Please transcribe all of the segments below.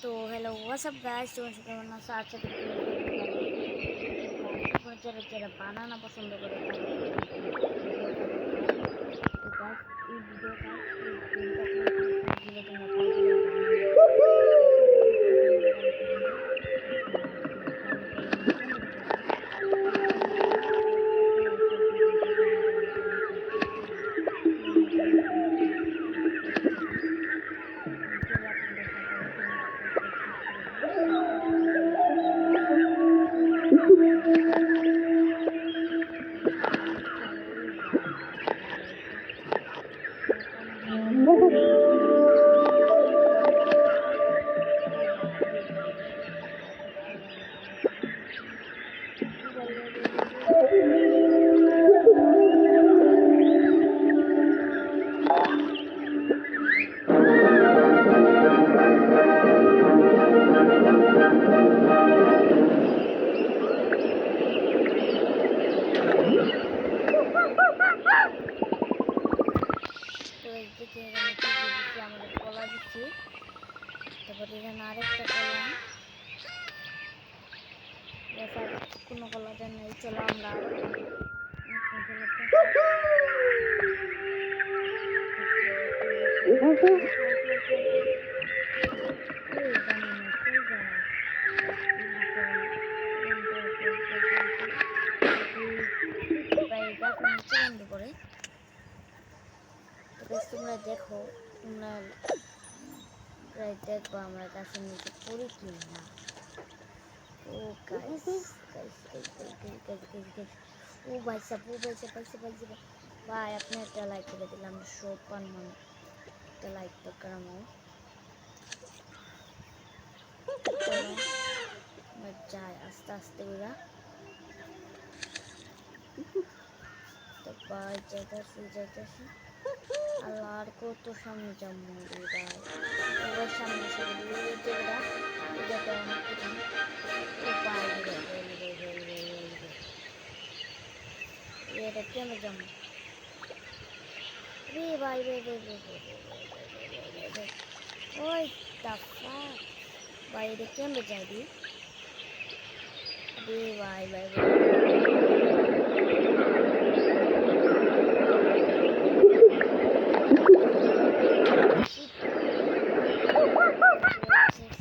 तो hello what's up guys কেমন আছো আশা করি তোমরা যারা যারা বানানো পছন্দ করো তারা তো গাইস এই ভিডিওটা তোমরা পাইলে আমাদের কলা দিচ্ছি, তারপরে এখানে আরেকটা কলা, কোনো কলা দেন নাই। চলো আমরা করে তোমরা দেখো, তোমরা দেখবো আমরা গাছের নিচে পড়ি কি না। ও গাইস ও ভাইসা ভাই আপনি একটা লাইক করে দিলাম, সব পান একটা লাইক তো করামো। যাই আস্তে আস্তে ওরা তো ভাই যাইতেছি আল্লাহ আর কত সামনে যাবো ভাই, ওর সামনে এটা কেন যাবো রে ভাই ওই টাকা ভাই এটা কেন যাবি রে ভাই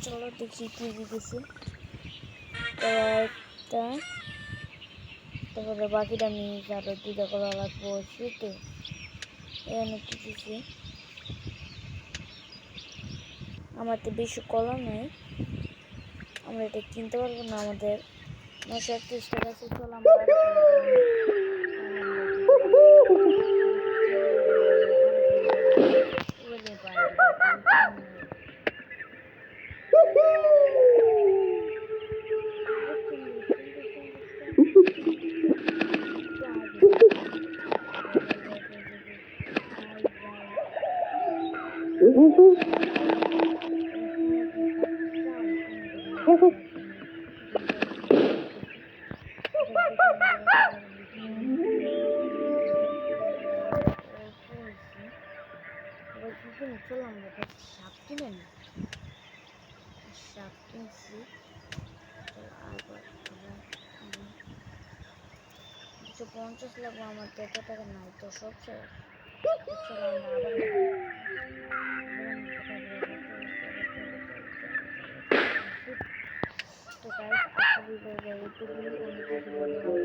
চলো দেখি কি দিতেছে। তারপরে বাকিটা নিয়ে আরো দুটা কলা লাগবো শীতে এনে দিতেছি। আমার তো বেশি কলা নেই, আমরা এটা কিনতে পারবো না, আমাদের 931 টাকা আছে। চলো আমরা চলো আমরা সাপ কিনে নি, সাপ কিনছি। আবার 250 লাগবো, আমার তো এত টাকা নাই তো সব শেষ। চলো আমরা আবার তো গাইস